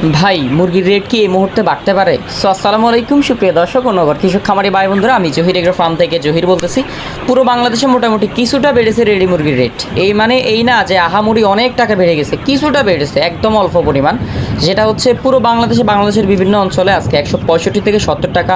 ভাই মুরগির রেট কি এই মুহূর্তে বাড়তে পারে? সো আসসালামু আলাইকুম সুপ্রিয় দর্শক ও নগর কৃষক খামারি ভাই বন্ধুরা, আমি জহির এগ্রো ফার্ম থেকে জহির বলতেছি। পুরো বাংলাদেশে মোটামুটি কিছুটা বেড়েছে রেডি মুরগির রেট। এই না যে আহামুরি অনেক টাকা বেড়ে গেছে, কিছুটা বেড়েছে একদম অল্প পরিমাণ। যেটা হচ্ছে পুরো বাংলাদেশের বিভিন্ন অঞ্চলে আজকে 165 থেকে 70 টাকা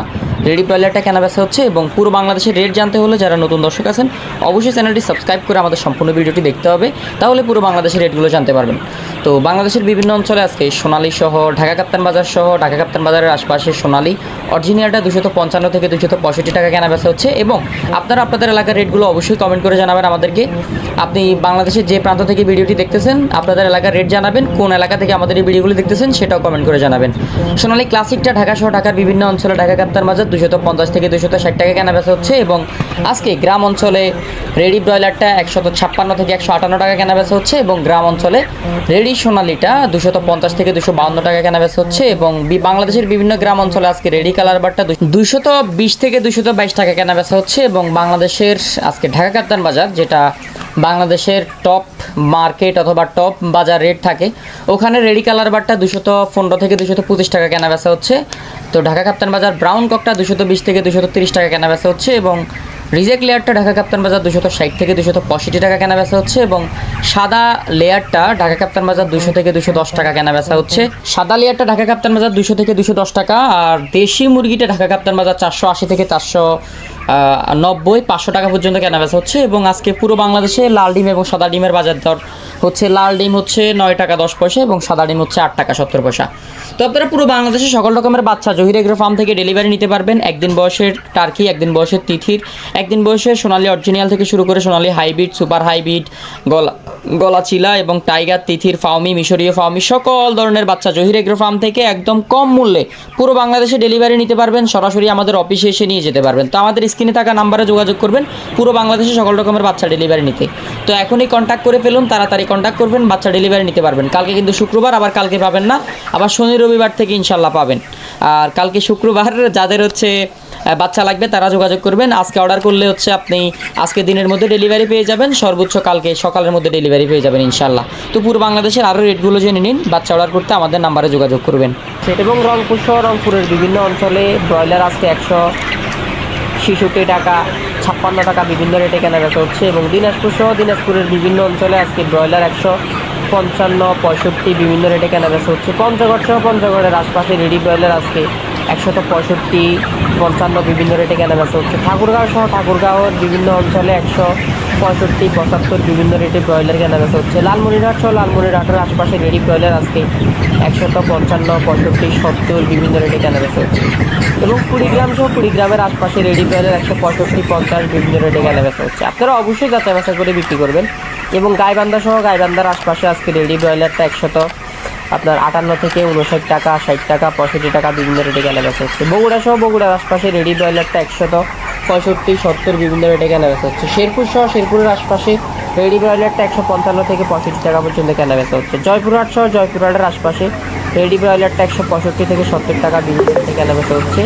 রেডি ব্রয়লারটা কেনা বেচা হচ্ছে। এবং পুরো বাংলাদেশের রেট জানতে হলে যারা নতুন দর্শক আছেন অবশ্যই চ্যানেলটি সাবস্ক্রাইব করে আমাদের সম্পূর্ণ ভিডিওটি দেখতে হবে, তাহলে পুরো বাংলাদেশের রেটগুলো জানতে পারবেন। তো বাংলাদেশের বিভিন্ন অঞ্চলে আজকে সোনালী সহ ঢাকা কাপ্তান বাজার সহ ঢাকা কাপ্তান বাজারের আশপাশে সোনালী অরিজিনালটা 255 থেকে 265 টাকা কেনা বেচা হচ্ছে। এবং আপনারা আপনাদের এলাকার রেটগুলো অবশ্যই কমেন্ট করে জানাবেন আমাদেরকে। আপনি বাংলাদেশের যে প্রান্ত থেকে ভিডিওটি দেখতেছেন আপনাদের এলাকার রেট জানাবেন, কোন এলাকা থেকে আমাদের এই ভিডিওগুলো দেখতেছেন সেটাও কমেন্ট করে জানাবেন। সোনালী ক্লাসিকটা ঢাকা সহ ঢাকার বিভিন্ন অঞ্চলে ঢাকা কাপ্তান বাজার 250 থেকে 260 টাকা কেনা বেচা হচ্ছে। এবং আজকে গ্রাম অঞ্চলে রেডি ব্রয়লারটা 156 থেকে 158 টাকা কেনা বেচা হচ্ছে। এবং গ্রাম অঞ্চলে রেডি সোনালীটা 250 থেকে 252 টাকা কেনা বেচা হচ্ছে। এবং বাংলাদেশের বিভিন্ন গ্রাম অঞ্চলে আজকে রেডি কালার বারটা 220 থেকে 222 টাকা কেনা বেচা হচ্ছে। এবং বাংলাদেশের আজকে ঢাকা কাপ্তান বাজার, যেটা বাংলাদেশের টপ মার্কেট অথবা টপ বাজার রেট থাকে, ওখানে রেডি কালার বারটা 215 থেকে 225 টাকা কেনা বেচা হচ্ছে। তো ঢাকা কাপ্তান বাজার ব্রাউন ককটা 220 থেকে 230 টাকা কেনা বেচা হচ্ছে। এবং রিজেক্ট লেয়ারটা ঢাকা কাপ্তান বাজার 260 থেকে 265 টাকা কেনা বেচা হচ্ছে। এবং সাদা লেয়ারটা ঢাকা কাপ্তান বাজার 200 থেকে 210 টাকা কেনা বেচা হচ্ছে। সাদা লেয়ারটা ঢাকা কাপ্তান বাজার 200 থেকে 210 টাকা। আর দেশি মুরগিটা ঢাকা কাপ্তান বাজার 480 থেকে 490 500 টাকা পর্যন্ত কেনা বেচা হচ্ছে। এবং আজকে পুরো বাংলাদেশে লাল ডিম এবং সাদা ডিমের বাজার দর হচ্ছে, লাল ডিম হচ্ছে 9 টাকা 10 পয়সা এবং সাদা ডিম হচ্ছে 8 টাকা 70 পয়সা। তো আপনারা পুরো বাংলাদেশে সকল রকমের বাচ্চা জহির এগ্রো ফার্ম থেকে ডেলিভারি নিতে পারবেন। একদিন বয়সের টার্কি, একদিন বয়সের তিথির, একদিন বয়সের সোনালী অরিজিনাল থেকে শুরু করে সোনালী হাইব্রিড, সুপার হাইব্রিড, গলাচিলা এবং টাইগার, তিথির, ফাউমি, মিশরীয় ফাউমি, সকল ধরনের বাচ্চা জহির এগ্রো ফার্ম থেকে একদম কম মূল্যে পুরো বাংলাদেশে ডেলিভারি নিতে পারবেন। সরাসরি আমাদের অফিসে এসে নিয়ে যেতে পারবেন। তো আমাদের স্ক্রিনে থাকা নাম্বারে যোগাযোগ করবেন পুরো বাংলাদেশে সকল রকমের বাচ্চা ডেলিভারি নিতে। তো এখনই কন্ট্যাক্ট করে ফেলুন, তাড়াতাড়ি কন্ট্যাক্ট করবেন, বাচ্চা ডেলিভারি নিতে পারবেন। কালকে কিন্তু শুক্রবার, আবার কালকে পাবেন না, আবার শনি রবিবার থেকে ইনশাল্লাহ পাবেন। আর কালকে শুক্রবার যাদের হচ্ছে বাচ্চা লাগবে তারা যোগাযোগ করবেন। আজকে অর্ডার করলে হচ্ছে আপনি আজকে দিনের মধ্যে ডেলিভারি পেয়ে যাবেন, সর্বোচ্চ কালকে সকালের মধ্যে ডেলিভারি পেয়ে যাবেন ইনশাল্লাহ। তো পুরো বাংলাদেশের আরও রেটগুলো জেনে নিন, বাচ্চা অর্ডার করতে আমাদের নাম্বারে যোগাযোগ করবেন। এবং রংপুর সহ রংপুরের বিভিন্ন অঞ্চলে ব্রয়লার আজকে 166 টাকা 56 টাকা বিভিন্ন রেটে কেনা বেচা হচ্ছে। এবং দিনাজপুর সহ দিনাজপুরের বিভিন্ন অঞ্চলে আজকে ব্রয়লার 155 65 বিভিন্ন রেটে কেনা বেচা হচ্ছে। পঞ্চগড় সহ পঞ্চগড়ের আশপাশে রেডি ব্রয়লার আজকে 165 55 বিভিন্ন রেটে কেনা বেচা হচ্ছে। ঠাকুরগাঁও সহ ঠাকুরগাঁওয়ের বিভিন্ন অঞ্চলে 165 75 বিভিন্ন রেটে ব্রয়লার কেনা বেচা হচ্ছে। লালমনিরহাট সহ লালমনিরহাটের আশপাশে রেডি ব্রয়লার আজকে 155 65 70 বিভিন্ন রেটে কেনা বেচা হচ্ছে। এবং কুড়িগ্রাম সহ কুড়িগ্রামের আশপাশে রেডি ব্রয়লার 165 50 বিভিন্ন রেটে কেনা বেচা হচ্ছে। আপনারা অবশ্যই যাচাই বাছাই করে বিক্রি করবেন। এবং গাইবান্ধা সহ গাইবান্ধার আশপাশে আজকে রেডি ব্রয়লারটা 58 থেকে 59 টাকা 60 টাকা 65 টাকা বিভিন্ন রেটে কেনা বেচা হচ্ছে। বগুড়া সহ বগুড়ার আশপাশে রেডি ব্রয়লারটা 165 70 বিভিন্ন রেটে কেনা বেচা হচ্ছে। শেরপুর সহ শেরপুরের আশপাশে রেডি ব্রয়লারটা 155 থেকে 65 টাকা পর্যন্ত কেনা বেচা হচ্ছে। জয়পুরহাট সহ জয়পুরহাটের আশপাশে রেডি ব্রয়লারটা 165 থেকে 70 টাকা বিভিন্ন রেটে কেনা বেচা হচ্ছে।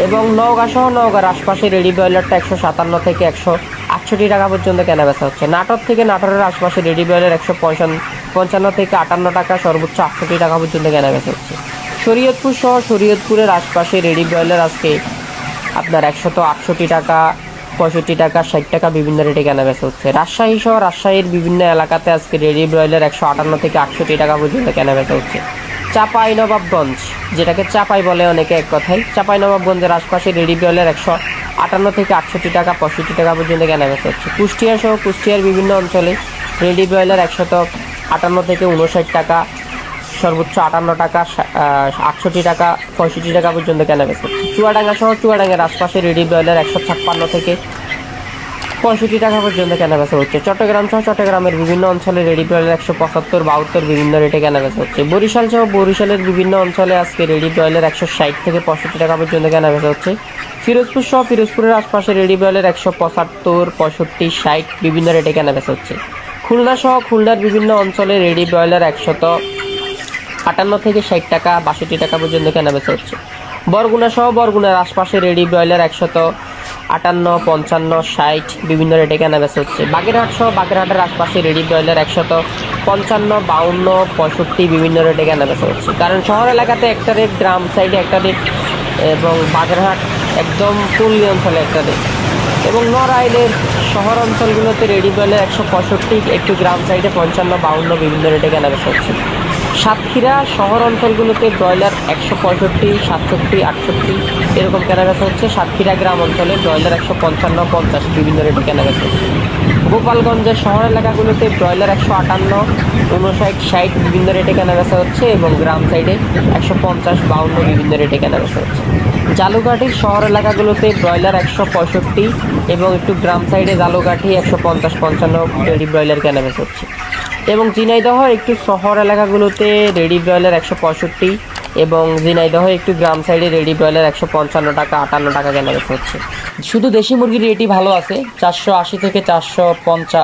এবং নওগাঁ সহ নওগাঁর আশপাশে রেডি ব্রয়লারটা 157 থেকে 168 টাকা পর্যন্ত কেনা বেচা হচ্ছে। নাটোর থেকে নাটোরের আশপাশে রেডি ব্রয়লার 155 থেকে 58 টাকা সর্বোচ্চ 68 টাকা পর্যন্ত কেনা বেচা হচ্ছে। শরীয়তপুর সহ শরীয়তপুরের আশপাশে রেডি ব্রয়লার আজকে আপনার 168 টাকা 65 টাকা 60 টাকা বিভিন্ন রেটে কেনা বেচা হচ্ছে। রাজশাহী সহ রাজশাহীর বিভিন্ন এলাকাতে আজকে রেডি ব্রয়লার 158 থেকে 68 টাকা পর্যন্ত কেনা বেচা হচ্ছে। চাঁপাইনবাবগঞ্জ, যেটাকে চাপাই বলে অনেকে এক কথায়, চাঁপাইনবাবগঞ্জের আশপাশে রেডি ব্রয়লার 158 থেকে 68 টাকা 65 টাকা পর্যন্ত কেনা বেচা হচ্ছে। কুষ্টিয়া সহ কুষ্টিয়ার বিভিন্ন অঞ্চলে রেডি ব্রয়লার 158 থেকে 59 টাকা সর্বোচ্চ 58 টাকা 68 টাকা 65 টাকা পর্যন্ত কেনা বেচা হচ্ছে। চুয়াডাঙ্গা সহ চুয়াডাঙ্গার আশপাশে রেডি ব্রয়লার 156 থেকে 65 টাকা পর্যন্ত কেনা বেচা হচ্ছে। চট্টগ্রাম সহ চট্টগ্রামের বিভিন্ন অঞ্চলে রেডি ব্রয়লার 175 72 বিভিন্ন রেটে কেনা বেচা হচ্ছে। বরিশাল সহ বরিশালের বিভিন্ন অঞ্চলে আজকে রেডি ব্রয়লার 160 থেকে 65 টাকা পর্যন্ত কেনা বেচা হচ্ছে। ফিরোজপুর সহ ফিরোজপুরের আশপাশে রেডি ব্রয়লার 175 65 60 বিভিন্ন রেটে কেনা বেচা হচ্ছে। খুলনা সহ খুলনার বিভিন্ন অঞ্চলে রেডি ব্রয়লার 158 থেকে 60 টাকা 62 টাকা পর্যন্ত কেনা বেচা হচ্ছে। বরগুনা সহ বরগুনার আশপাশে রেডি ব্রয়লার 158 55 60 বিভিন্ন রেটে কেনা বেচা হচ্ছে। বাগেরহাট সহ বাগেরহাটের আশপাশে রেডি ব্রয়লার 55, 52, 65 বিভিন্ন রেটে কেনাবেচা হচ্ছে। কারণ শহর এলাকাতে একটা রেট, গ্রাম সাইডে একটা রেট এবং বাগেরহাট একদম পল্লী অঞ্চলে একটা রেট। এবং নড়াইলের শহর অঞ্চলগুলোতে রেডি ব্রয়লার 165, একটু গ্রাম সাইডে 55, 52 বিভিন্ন রেটে কেনাবেচা হচ্ছে। সাতক্ষীরা শহর অঞ্চলগুলোতে ব্রয়লার 165, 67, 68 এরকম কেনাবেচা হচ্ছে। সাতক্ষীরা গ্রাম অঞ্চলে ব্রয়লার 155, 50 বিভিন্ন রেটে কেনাবেচা হচ্ছে। গোপালগঞ্জের শহর এলাকাগুলোতে ব্রয়লার 158, 59, 60 বিভিন্ন রেটে কেনাবেচা হচ্ছে এবং গ্রাম সাইডে 150, 52 বিভিন্ন রেটে কেনাবেচা হচ্ছে। জালুকাঠির শহর এলাকাগুলোতে ব্রয়লার 165 এবং একটু গ্রাম সাইডে জালুকাঠি 150, 55 রেডি ব্রয়লার কেনাবেচা হচ্ছে। এবং ঝিনাইদহ একটু শহর এলাকাগুলোতে রেডি ব্রয়লার 165 এবং ঝিনাইদহ একটু গ্রাম সাইডে রেডি ব্রয়লার 155 টাকা, 58 টাকা কেনাবেচা হচ্ছে। শুধু দেশি মুরগির রেটই ভালো আছে, 480 থেকে 450,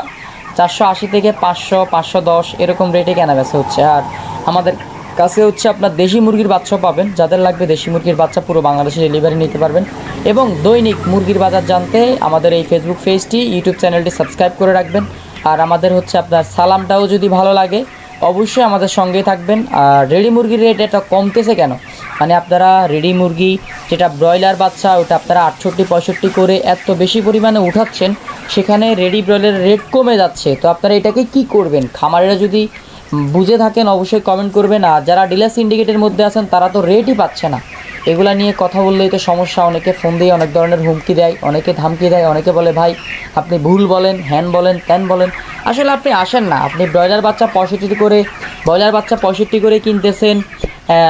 480 থেকে 500, 510 এরকম রেটে কেনাবেচা হচ্ছে। আর আমাদের কাছে হচ্ছে আপনার দেশি মুরগির বাচ্চাও পাবেন। যাদের লাগবে দেশি মুরগির বাচ্চা পুরো বাংলাদেশে ডেলিভারি নিতে পারবেন। এবং দৈনিক মুরগির বাজার জানতে আমাদের এই ফেসবুক পেজটি, ইউটিউব চ্যানেলটি সাবস্ক্রাইব করে রাখবেন। আর আমাদের হচ্ছে আপনার সালামটাও যদি ভালো লাগে অবশ্যই আমাদের সঙ্গেই থাকবেন। আর রেডি মুরগির রেট এটা কমতেছে কেন, মানে আপনারা রেডি মুরগি যেটা ব্রয়লার বাচ্চা ওটা আপনারা 68, 65 করে এত বেশি পরিমাণে উঠাচ্ছেন, সেখানে রেডি ব্রয়লারের রেট কমে যাচ্ছে। তো আপনারা এটাকে কি করবেন? খামারেরা যদি বুঝে থাকেন অবশ্যই কমেন্ট করবেন। আর যারা ডিলার সিন্ডিকেটের মধ্যে আছেন তারা তো রেটই পাচ্ছে না। এগুলা নিয়ে কথা বললেই তো সমস্যা। অনেকে ফোন দিয়ে অনেক ধরনের হুমকি দেয়, অনেকে ধামকি দেয়, অনেকে বলে ভাই আপনি ভুল বলেন, হ্যান বলেন, ত্যান বলেন। আসলে আপনি আসেন না, আপনি ব্রয়লার বাচ্চা 65 করে কিনতেছেন,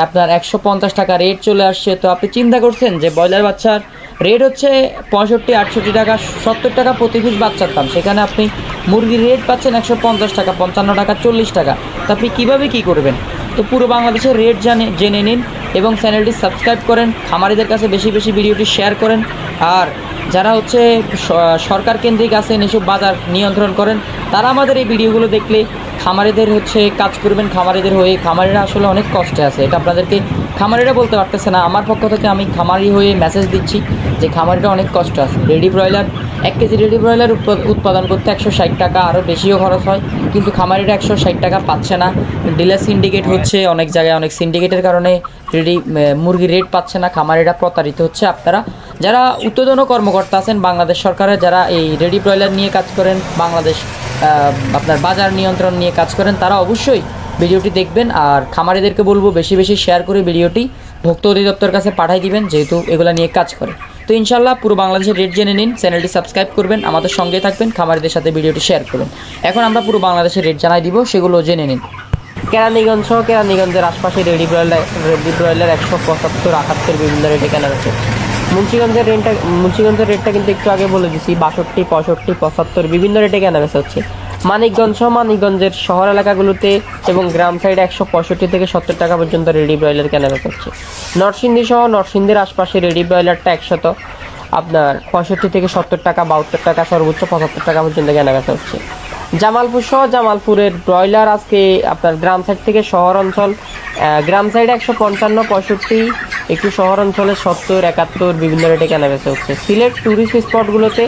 আপনার 150 টাকা রেট চলে আসছে। তো আপনি চিন্তা করছেন যে ব্রয়লার বাচ্চার রেট হচ্ছে 65, 68 টাকা, 70 টাকা প্রতি পিস বাচ্চার দাম, সেখানে আপনি মুরগির রেট পাচ্ছেন 150 টাকা, 55 টাকা, 40 টাকা। তো আপনি কীভাবে কী করবেন? তো পুরো বাংলাদেশের রেট জেনে নিন এবং চ্যানেলটি সাবস্ক্রাইব করেন, খামারিদের কাছে বেশি বেশি ভিডিওটি শেয়ার করেন। আর যারা হচ্ছে সরকার কেন্দ্রিক আছেন, এসব বাজার নিয়ন্ত্রণ করেন, তারা আমাদের এই ভিডিওগুলো দেখলে খামারিদের হচ্ছে কাজ করবেন। খামারিদের হয়ে, খামারিরা আসলে অনেক কষ্টে আছে, এটা আপনাদেরকে খামারিরা বলতে পারতেছে না। আমার পক্ষ থেকে আমি খামারি হয়ে মেসেজ দিচ্ছি যে খামারিরা অনেক কষ্ট আছে। Ready broiler 1 KG ready broiler উৎপাদন করতে 160 টাকা, আরও বেশিও খরচ হয়, কিন্তু খামারিরা 160 টাকা পাচ্ছে না। ডিলার সিন্ডিকেট হচ্ছে অনেক জায়গায়, অনেক সিন্ডিকেটের কারণে রেডি মুরগির রেট পাচ্ছে না, খামারিরা প্রতারিত হচ্ছে। আপনারা যারা উত্তেজন কর্মকর্তা আছেন বাংলাদেশ সরকারের, যারা এই রেডি ব্রয়লার নিয়ে কাজ করেন, বাংলাদেশ আপনার বাজার নিয়ন্ত্রণ নিয়ে কাজ করেন, তারা অবশ্যই ভিডিওটি দেখবেন। আর খামারিদেরকে বলবো বেশি বেশি শেয়ার করে ভিডিওটি ভোক্তা অধিদপ্তরের কাছে পাঠিয়ে দিবেন, যেহেতু এগুলো নিয়ে কাজ করে। তো ইনশাল্লাহ পুরো বাংলাদেশের রেট জেনে নিন, চ্যানেলটি সাবস্ক্রাইব করবেন, আমাদের সঙ্গে থাকবেন, খামারিদের সাথে ভিডিওটি শেয়ার করবেন। এখন আমরা পুরো বাংলাদেশের রেট জানাই দিব, সেগুলো জেনে নিন। কেরানীগঞ্জ সহ কেরানীগঞ্জের আশপাশে রেডি ব্রয়লার 175, 78 বিভিন্ন রেটে কেনা হচ্ছে। মুন্সিগঞ্জের রেটটা কিন্তু একটু আগে বলে দিচ্ছি, 62, 65, 75 বিভিন্ন রেটে কেনা বেচা হচ্ছে। মানিকগঞ্জের শহর এলাকাগুলোতে এবং গ্রাম সাইডে 165 থেকে 70 টাকা পর্যন্ত রেডি ব্রয়লার কেনা বেচা হচ্ছে। নরসিংদীর আশপাশে রেডি ব্রয়লারটা 100 আপনার 65 থেকে 70 টাকা, 72 টাকা, সর্বোচ্চ 75 টাকা পর্যন্ত কেনা বেচা হচ্ছে। জামালপুরের ব্রয়লার আজকে আপনার গ্রাম সাইড থেকে শহর অঞ্চল, গ্রাম সাইডে 155, 65, একটু শহর অঞ্চলে 70, 71 বিভিন্ন রেটে কেনা বেচা হচ্ছে। সিলেট ট্যুরিস্ট স্পটগুলোতে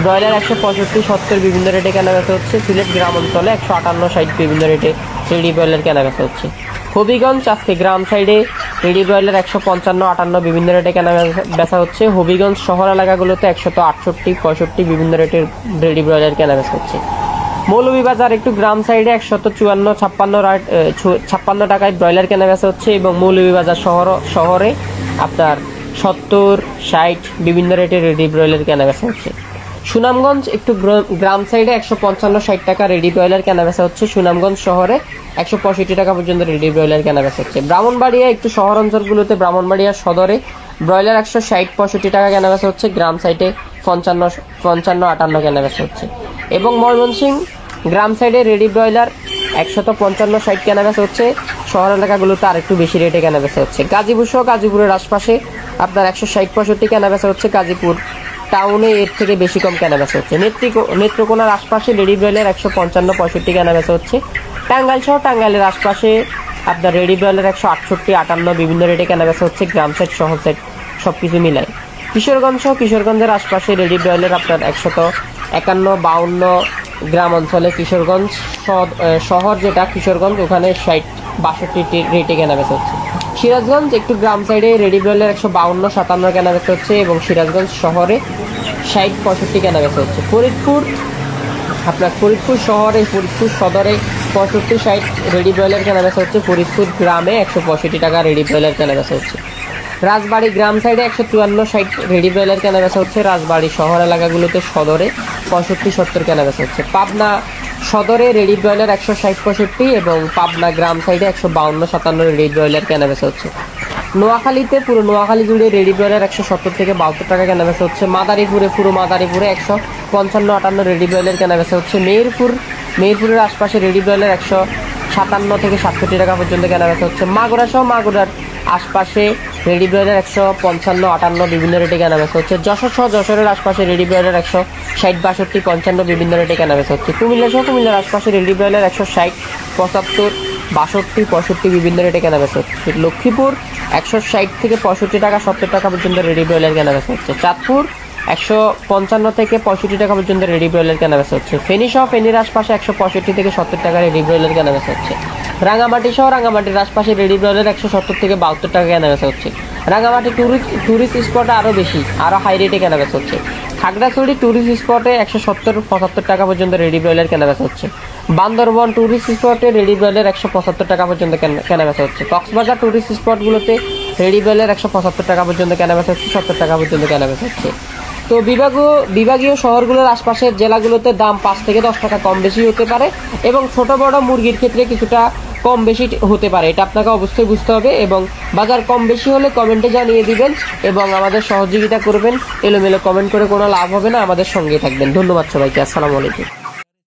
ব্রয়লার 165, 70 বিভিন্ন রেটে কেনা বেচা হচ্ছে। সিলেট গ্রাম অঞ্চলে 158, 60 বিভিন্ন রেটে রেডি ব্রয়লার কেনা বেচা হচ্ছে। হবিগঞ্জ আজকে গ্রাম সাইডে রেডি ব্রয়লার 155, 58 বিভিন্ন রেটে কেনা বেচা হচ্ছে। হবিগঞ্জ শহর এলাকাগুলোতে 168, 65 বিভিন্ন রেটের রেডি ব্রয়লার কেনা বেচা হচ্ছে। মৌলভীবাজার একটু গ্রাম সাইডে 154, 56 টাকায় ব্রয়লার কেনা বেচা হচ্ছে এবং মৌলভীবাজার শহরে আপনার 70, 60 বিভিন্ন রেটের রেডি ব্রয়লার কেনা বেচা হচ্ছে। সুনামগঞ্জ একটু গ্রাম সাইডে 155, 60 টাকা রেডি ব্রয়লার কেনা বেচা হচ্ছে। সুনামগঞ্জ শহরে 165 টাকা পর্যন্ত রেডি ব্রয়লার কেনা বেচা হচ্ছে। ব্রাহ্মণবাড়িয়া একটু শহর অঞ্চলগুলোতে, ব্রাহ্মণবাড়িয়া সদরে ব্রয়লার 160, 65 টাকা কেনা বেচা হচ্ছে। গ্রাম সাইডে 55, 58 কেনা বেচা হচ্ছে। এবং ময়মনসিংহ গ্রাম সাইডে রেডি ব্রয়লার 155, 60 কেনা বেচা হচ্ছে। শহর এলাকাগুলোতে আরেকটু বেশি রেটে কেনা বেচা হচ্ছে। গাজীপুরের আশপাশে আপনার 160, 65 কেনা বেচা হচ্ছে। গাজীপুর টাউনে এর থেকে বেশি কম কেনা বেচা হচ্ছে। নেত্রকোনার আশপাশে রেডি ব্রয়লার 155, 65 কেনা বেচা হচ্ছে। টাঙ্গাইলের আশপাশে আপনার রেডি ব্রয়লার 168, 58 বিভিন্ন রেটে কেনা বেচা হচ্ছে। গ্রাম সাইড শহর সাইড সব কিছু মিলায়। কিশোরগঞ্জের আশপাশে রেডি ব্রয়লার আপনার 151, 52 গ্রাম অঞ্চলে কিশোরগঞ্জ শহর যেটা কিশোরগঞ্জ ওখানে 60-62 রেটে কেনাবেচা হচ্ছে। সিরাজগঞ্জ একটু গ্রাম সাইডে রেডি ব্রয়লার 152-57 কেনাবেচা হচ্ছে এবং সিরাজগঞ্জ শহরে 60-65 কেনাবেচা হচ্ছে। ফরিদপুর শহরে ফরিদপুর সদরে 65-60 রেডি ব্রয়লার কেনাবেচা হচ্ছে। ফরিদপুর গ্রামে 165 টাকা রেডি ব্রয়লার কেনাবেচা হচ্ছে। রাজবাড়ী গ্রাম সাইডে 154-60 রেডি ব্রয়লার কেনাবেচা হচ্ছে। রাজবাড়ী শহর এলাকাগুলোতে সদরে 65-70 কেনাবেচা হচ্ছে। পাবনা সদরে রেডি ব্রয়লার 160-65 এবং পাবনা গ্রাম সাইডে 152-57 রেডি ব্রয়লার কেনাবেচা হচ্ছে। নোয়াখালীতে পুরো নোয়াখালী জুড়ে রেডি ব্রয়লার 170 থেকে 72 টাকা কেনাবেচা হচ্ছে। পুরো মাদারীপুরে 155-58 রেডি ব্রয়লার কেনাবেচা হচ্ছে। মেহেরপুরের আশপাশে রেডি ব্রয়লার 157 থেকে 67 টাকা পর্যন্ত কেনাবেচা হচ্ছে। মাগুরার আশপাশে রেডি ব্রয়লার 155-58 বিভিন্ন রেটে কেনাবেচা হচ্ছে। যশোরের আশপাশে রেডি ব্রয়লার 160-62-55 বিভিন্ন রেটে কেনাবেচা হচ্ছে। কুমিল্লার আশপাশে রেডি ব্রয়লার 160-75-62-65 বিভিন্ন রেটে কেনাবেচা হচ্ছে। লক্ষ্মীপুর 160 থেকে 65 টাকা 70 টাকা পর্যন্ত রেডি ব্রয়লার কেনাবেচা হচ্ছে। চাঁদপুর 155 থেকে 65 টাকা পর্যন্ত রেডি ব্রয়লার কেনাবেচা হচ্ছে। ফেনীর আশপাশে 165 থেকে 70 টাকা রেডি ব্রয়লার কেনাবেচা হচ্ছে। রাঙামাটির আশপাশে রেডি ব্রয়লার 170 থেকে 72 টাকা কেনাবেচা হচ্ছে। রাঙামাটি টুরিস্ট স্পটে আরও হাই রেটে কেনাবেচা হচ্ছে। খাগড়াছড়ি টুরিস্ট স্পটে 170-75 টাকা পর্যন্ত রেডি ব্রয়লার কেনাবেচা হচ্ছে। বান্দরবন টুরিস্ট স্পটে রেডি ব্রয়লার 175 টাকা পর্যন্ত কেনাবেচা হচ্ছে। কক্সবাজার টুরিস্ট স্পটগুলোতে রেডি ব্রয়লার 175 টাকা পর্যন্ত কেনাবেচা হচ্ছে, 70 টাকা পর্যন্ত কেনাবেচা হচ্ছে। তো বিভাগীয় শহরগুলোর আশপাশের জেলাগুলোতে দাম 5 থেকে 10 টাকা কম বেশি হতে পারে এবং ছোট বড় মুরগির ক্ষেত্রে কিছুটা কম বেশি হতে পারে, এটা আপনাকে অবশ্যই বুঝতে হবে। এবং বাজার কম বেশি হলে কমেন্টে জানিয়ে দিবেন এবং আমাদের সহযোগিতা করবেন। এলোমেলো কমেন্ট করে কোনো লাভ হবে না, আমাদের সঙ্গে থাকবেন। ধন্যবাদ সবাইকে। আসসালামু আলাইকুম।